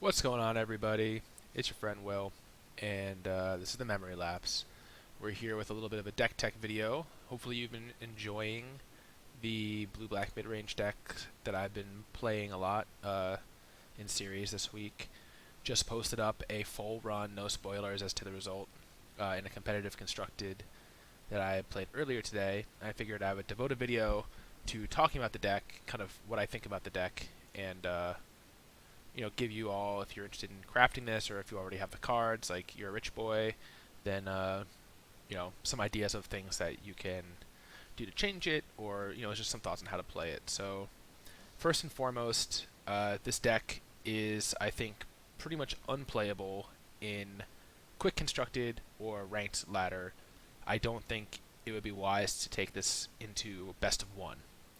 What's going on, everybody? It's your friend Will, and this is the Memory Lapse. We're here with a little bit of a deck tech video. Hopefully you've been enjoying the blue-black mid-range deck that I've been playing a lot in series this week. Just posted up a full run, no spoilers as to the result, in a competitive constructed that I played earlier today. I figured I would devote a video to talking about the deck, kind of what I think about the deck, and give you all, if you're interested in crafting this or if you already have the cards, like you're a rich boy, then some ideas of things that you can do to change it, or just some thoughts on how to play it. So first and foremost, this deck is, I think, pretty much unplayable in quick constructed or ranked ladder. I don't think it would be wise to take this into best of one.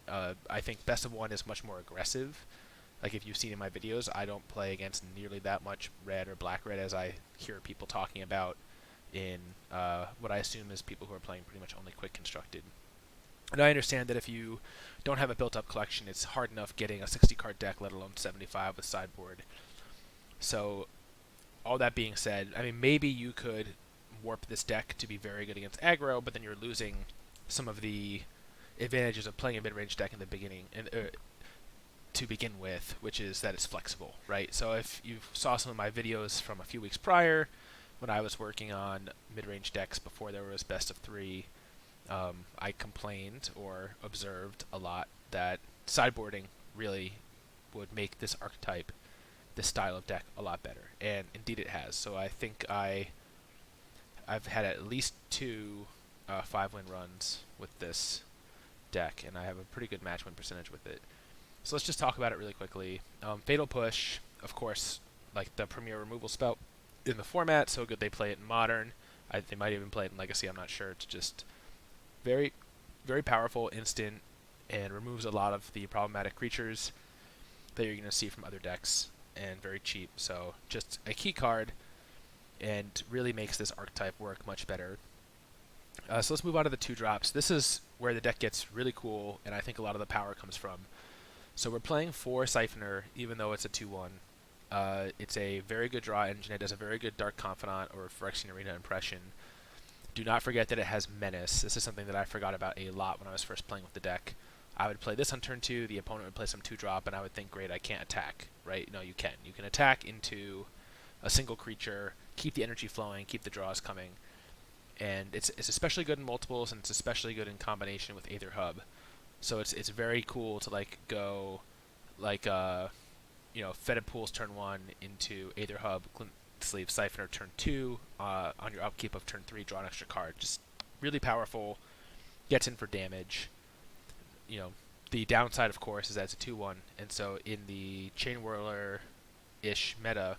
I think best of one is much more aggressive. Like, if you've seen in my videos, I don't play against nearly that much red or black-red as I hear people talking about in what I assume is people who are playing pretty much only quick constructed. And I understand that if you don't have a built-up collection, it's hard enough getting a 60-card deck, let alone 75 with sideboard. So, all that being said, I mean, maybe you could warp this deck to be very good against aggro, but then you're losing some of the advantages of playing a mid-range deck in the beginning, to begin with, which is that it's flexible, right? So if you saw some of my videos from a few weeks prior, when I was working on mid-range decks before there was best of three, I complained or observed a lot that sideboarding really would make this archetype, this style of deck, a lot better, and indeed it has. So I think I've had at least two 5-win runs with this deck, and I have a pretty good match win percentage with it. So let's just talk about it really quickly. Fatal Push, of course, like the premier removal spell in the format, so good they play it in Modern. They might even play it in Legacy, I'm not sure. It's just very, very powerful, instant, and removes a lot of the problematic creatures that you're going to see from other decks, and very cheap. So just a key card, and really makes this archetype work much better. So let's move on to the 2-drops. This is where the deck gets really cool, and I think a lot of the power comes from. So we're playing 4 Siphoner, even though it's a 2-1. It's a very good draw engine. It does a very good Dark Confidant or Phyrexian Arena impression. Do not forget that it has Menace. This is something that I forgot about a lot when I was first playing with the deck. I would play this on turn 2, the opponent would play some 2-drop, and I would think, great, I can't attack, right? No, you can. You can attack into a single creature, keep the energy flowing, keep the draws coming. And it's especially good in multiples, and it's especially good in combination with Aether Hub. So it's very cool to go Fetid Pools turn 1 into Aether Hub, Glint Sleeve Siphoner turn 2, on your upkeep of turn 3 draw an extra card. Just really powerful, gets in for damage. The downside, of course, is that it's a 2-1, and so in the Chain Whirler-ish meta,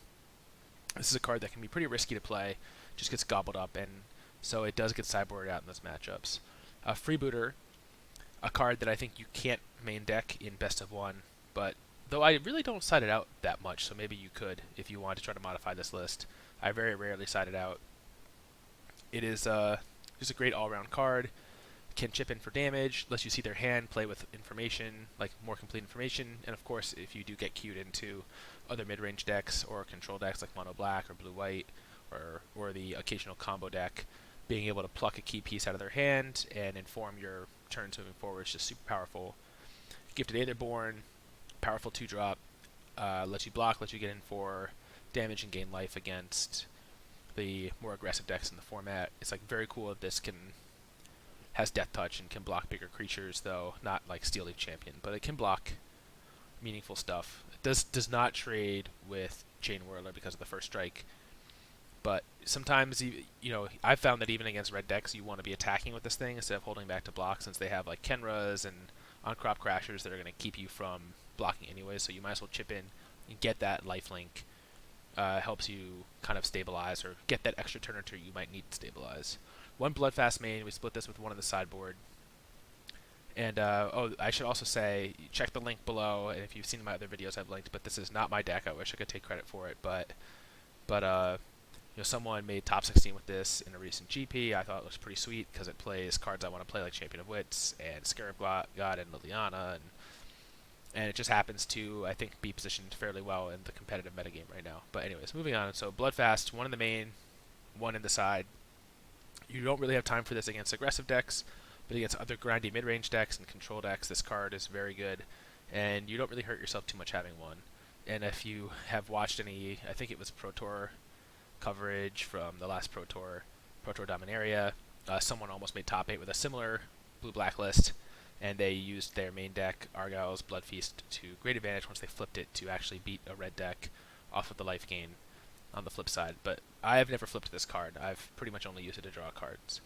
this is a card that can be pretty risky to play, just gets gobbled up, and so it does get sideboarded out in those matchups. Freebooter, a card that I think you can't main deck in best of one, but though I really don't side it out that much, so maybe you could if you wanted to try to modify this list. I very rarely side it out. It is just a great all-around card. Can chip in for damage, lets you see their hand, play with information, like more complete information, and of course if you do get queued into other mid-range decks or control decks like mono black or blue white or the occasional combo deck, being able to pluck a key piece out of their hand and inform your turns moving forward is just super powerful. Gifted Aetherborn, powerful 2-drop, lets you block, lets you get in for damage and gain life against the more aggressive decks in the format. It's very cool that this has Death Touch and can block bigger creatures, though not like Steel Leaf Champion, but it can block meaningful stuff. It does not trade with Chain Whirler because of the first strike. But sometimes, I've found that even against red decks, you want to be attacking with this thing instead of holding back to block, since they have like Kenras and on-crop crashers that are going to keep you from blocking anyway, so you might as well chip in and get that lifelink. Helps you kind of stabilize or get that extra turn or two you might need to stabilize. 1 Bloodfast main, we split this with 1 on the sideboard. And, I should also say, check the link below, and if you've seen my other videos I've linked, but this is not my deck. I wish I could take credit for it, but someone made top 16 with this in a recent GP. I thought it looks pretty sweet because it plays cards I want to play, like Champion of Wits and Scarab God and Liliana and it just happens to, I think, be positioned fairly well in the competitive metagame right now. But anyways, moving on. So Bloodfast, one in the main, one in the side. You don't really have time for this against aggressive decks, but against other grindy mid-range decks and control decks, this card is very good, and you don't really hurt yourself too much having one. And if you have watched any, I think it was Pro Tour coverage from the last Pro Tour Dominaria, someone almost made top 8 with a similar blue-black list, and they used their main deck, Argyle's Blood Feast, to great advantage once they flipped it to actually beat a red deck off of the life gain on the flip side. But I have never flipped this card. I've pretty much only used it to draw cards.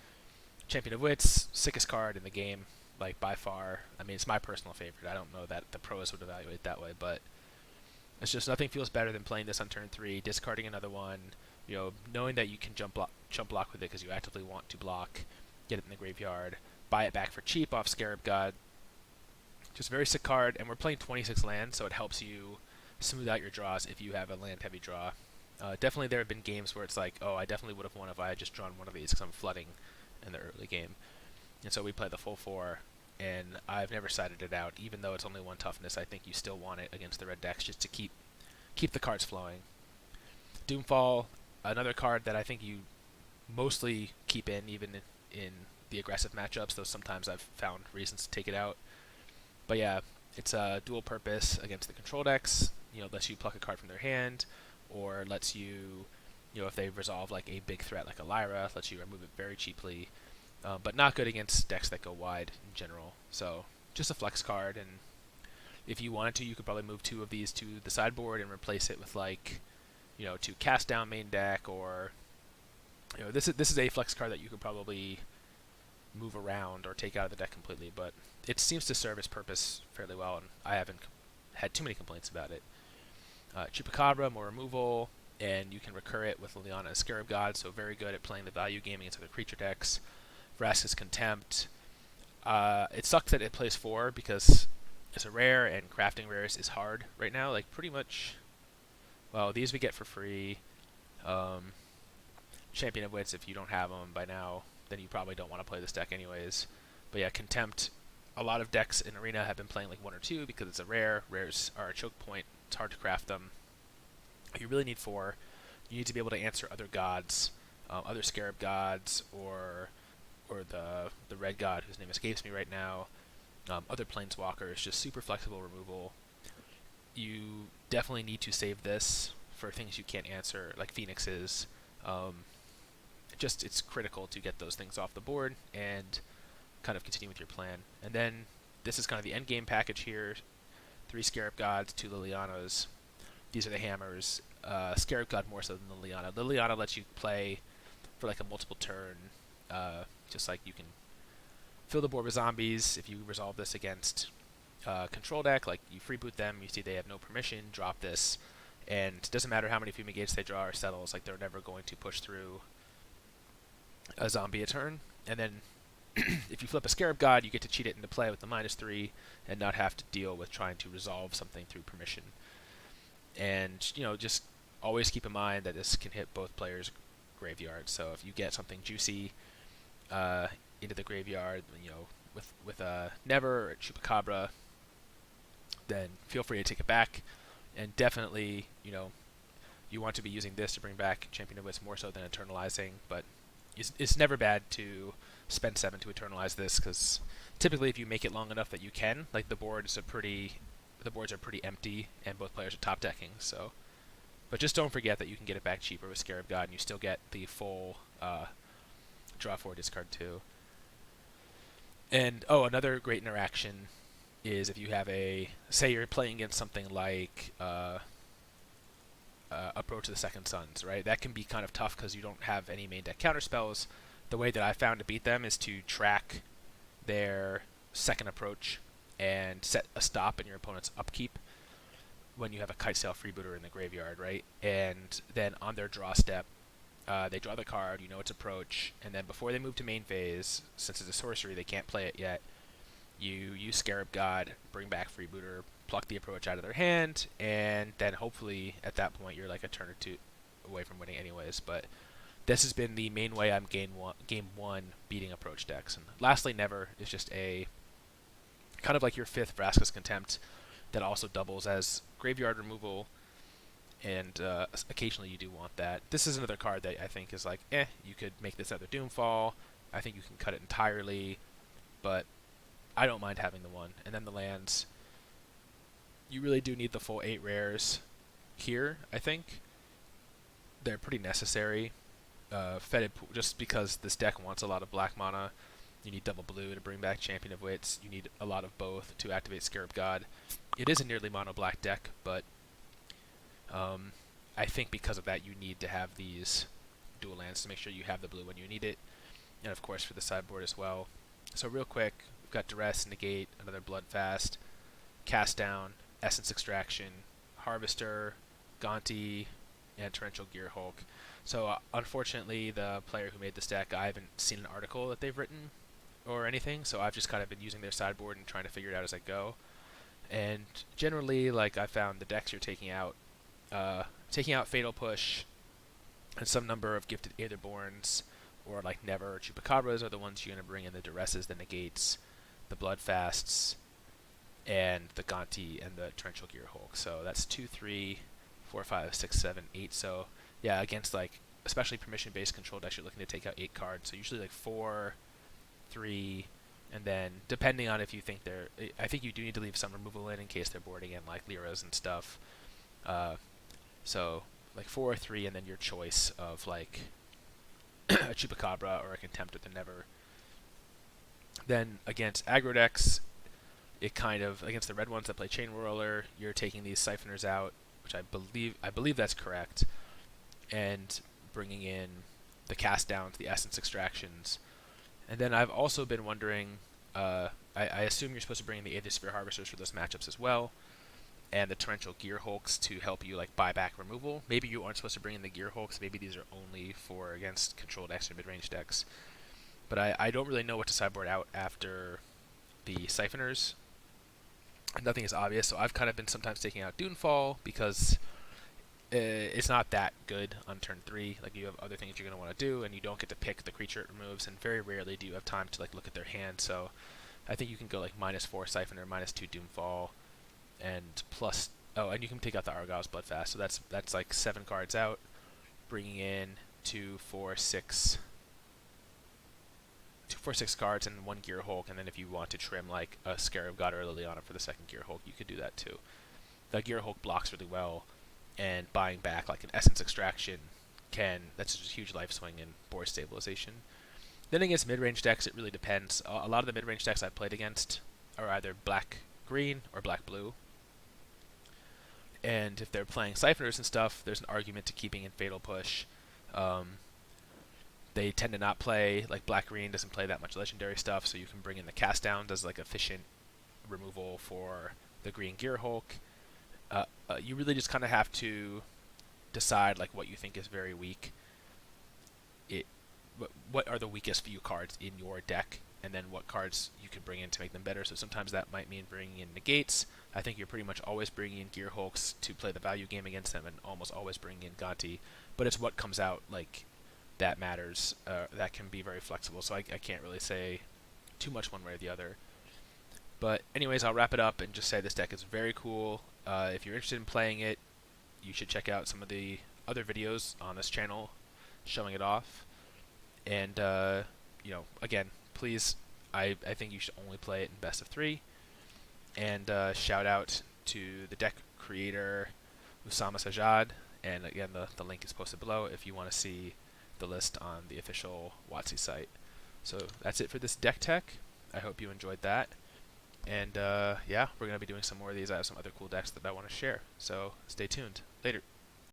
Champion of Wits, sickest card in the game, like by far. I mean, it's my personal favorite. I don't know that the pros would evaluate that way, but it's just nothing feels better than playing this on turn 3, discarding another one, knowing that you can jump block with it because you actively want to block, get it in the graveyard, buy it back for cheap off Scarab God. Just a very sick card, and we're playing 26 lands, so it helps you smooth out your draws if you have a land-heavy draw. Definitely there have been games where it's like, oh, I definitely would have won if I had just drawn one of these because I'm flooding in the early game. And so we play the full 4, and I've never sided it out. Even though it's only 1 toughness, I think you still want it against the red decks just to keep the cards flowing. Doomfall, another card that I think you mostly keep in, even in the aggressive matchups, though sometimes I've found reasons to take it out. But yeah, it's a dual purpose against the control decks. Lets you pluck a card from their hand, or lets you, if they resolve like a big threat like a Lyra, lets you remove it very cheaply. But not good against decks that go wide in general. So just a flex card, and if you wanted to, you could probably move 2 of these to the sideboard and replace it with like, to cast down main deck, or this is a flex card that you could probably move around or take out of the deck completely, but it seems to serve its purpose fairly well, and I haven't had too many complaints about it. Chupacabra, more removal, and you can recur it with Liliana and Scarab God, so very good at playing the value game against other creature decks. Vraska's Contempt. It sucks that it plays 4 because it's a rare, and crafting rares is hard right now. Like, pretty much, well, these we get for free. Champion of Wits, if you don't have them by now, then you probably don't want to play this deck anyways. But yeah, Contempt, a lot of decks in Arena have been playing like 1 or 2 because it's a rare. Rares are a choke point. It's hard to craft them. You really need 4. You need to be able to answer other gods, other Scarab Gods, or the red god whose name escapes me right now, other planeswalkers, just super flexible removal. You definitely need to save this for things you can't answer, like Phoenixes. It's critical to get those things off the board and kind of continue with your plan. And then this is kind of the end game package here. 3 Scarab Gods, 2 Lilianas. These are the hammers. Scarab God more so than Liliana. Liliana lets you play for like a multiple turn. Just like you can fill the board with zombies if you resolve this against control deck. Like, you freeboot them, you see they have no permission, drop this, and it doesn't matter how many fumigates they draw or settles, like, they're never going to push through a zombie a turn. And then if you flip a Scarab God, you get to cheat it into play with the -3 and not have to deal with trying to resolve something through permission. And, just always keep in mind that this can hit both players' graveyards. So if you get something juicy into the graveyard, with Never or Chupacabra, then feel free to take it back. And definitely, you want to be using this to bring back Champion of Wits more so than Eternalizing, but it's never bad to spend 7 to Eternalize this, because typically if you make it long enough that you can, like, the boards are pretty empty and both players are top decking, so. But just don't forget that you can get it back cheaper with Scarab God, and you still get the full draw 4, discard 2. And, another great interaction is if you have say you're playing against something like Approach of the Second Sons, right? That can be kind of tough because you don't have any main deck counterspells. The way that I found to beat them is to track their second approach and set a stop in your opponent's upkeep when you have a Kitesail Freebooter in the graveyard, right? And then on their draw step, they draw the card, it's approach, and then before they move to main phase, since it's a sorcery, they can't play it yet, you use Scarab God, bring back Freebooter, pluck the approach out of their hand, and then hopefully at that point you're like a turn or 2 away from winning anyways. But this has been the main way I'm game one beating approach decks. And lastly, Never is just a kind of like your 5th Vraska's Contempt. that also doubles as graveyard removal, and occasionally you do want that. This is another card that I think is like, you could make this other Doomfall. I think you can cut it entirely, but I don't mind having the one. And then the lands, you really do need the full 8 rares here, I think. They're pretty necessary. Fetid Pool, just because this deck wants a lot of black mana. You need double blue to bring back Champion of Wits. You need a lot of both to activate Scarab God. It is a nearly mono black deck, but I think because of that you need to have these dual lands to make sure you have the blue when you need it, and of course for the sideboard as well. So real quick, we've got Duress, Negate, another Bloodfast, Cast Down, Essence Extraction, Harvester, Gonti, and Torrential Gear Hulk. So unfortunately, the player who made this deck, I haven't seen an article that they've written or anything, so I've just kind of been using their sideboard and trying to figure it out as I go. And generally, like, I found the decks you're taking out Fatal Push and some number of Gifted Aetherborns, or like Never or Chupacabras are the ones you're going to bring in, the Duresses, the Negates, the Bloodfasts, and the Gonti and the Torrential Gear Hulk. So that's 2, 3, 4, 5, 6, 7, 8. So yeah, against like especially permission-based control decks, you're looking to take out 8 cards. So usually like 4, 3, and then depending on if you think they're, I think you do need to leave some removal in case they're boarding in like Lyras and stuff. So like 4 or 3, and then your choice of like a Chupacabra or a Contempt or the Never. Then against aggro decks, it kind of, against the red ones that play Chain Whirler, you're taking these Siphoners out, which I believe that's correct, and bringing in the Cast Downs, the Essence Extractions. And then I've also been wondering, I assume you're supposed to bring in the Aethersphere Harvesters for those matchups as well, and the Torrential Gear Hulks to help you like buy back removal. Maybe you aren't supposed to bring in the Gear Hulks. Maybe these are only for against controlled decks or mid-range decks. But I don't really know what to sideboard out after the Siphoners. Nothing is obvious, so I've kind of been sometimes taking out Doomfall because it's not that good on turn 3. Like, you have other things you're going to want to do, and you don't get to pick the creature it removes, and very rarely do you have time to like look at their hand. So I think you can go like -4 Siphoner, -2 Doomfall, and plus, and you can take out the Argyle's Bloodfast. So that's like 7 cards out, bringing in 2, 4, 6 cards and 1 Gear Hulk, and then if you want to trim like a Scarab God or a Liliana for the second Gear Hulk, you could do that too. The Gear Hulk blocks really well, and buying back like an Essence Extraction that's just a huge life swing in board stabilization. Then against mid-range decks, it really depends. A lot of the mid-range decks I've played against are either black-green or black-blue. And if they're playing Siphoners and stuff, there's an argument to keeping in Fatal Push. They tend to not play, like black-green doesn't play that much legendary stuff, so you can bring in the Cast Down as like efficient removal for the green Gear Hulk. You really just kind of have to decide like what you think is very weak. What are the weakest few cards in your deck, and then what cards you can bring in to make them better. So sometimes that might mean bringing in Negates. I think you're pretty much always bringing in Gear Hulks to play the value game against them, and almost always bringing in Gonti. But it's what comes out like that matters. That can be very flexible, so I can't really say too much one way or the other. But anyways, I'll wrap it up and just say this deck is very cool. If you're interested in playing it, you should check out some of the other videos on this channel showing it off. And again, please, I think you should only play it in best of 3. And shout out to the deck creator Usama Sajjad, and again the link is posted below if you want to see the list on the official WotC site. So that's it for this deck tech. I hope you enjoyed that. And yeah, we're going to be doing some more of these. I have some other cool decks that I want to share. So stay tuned. Later.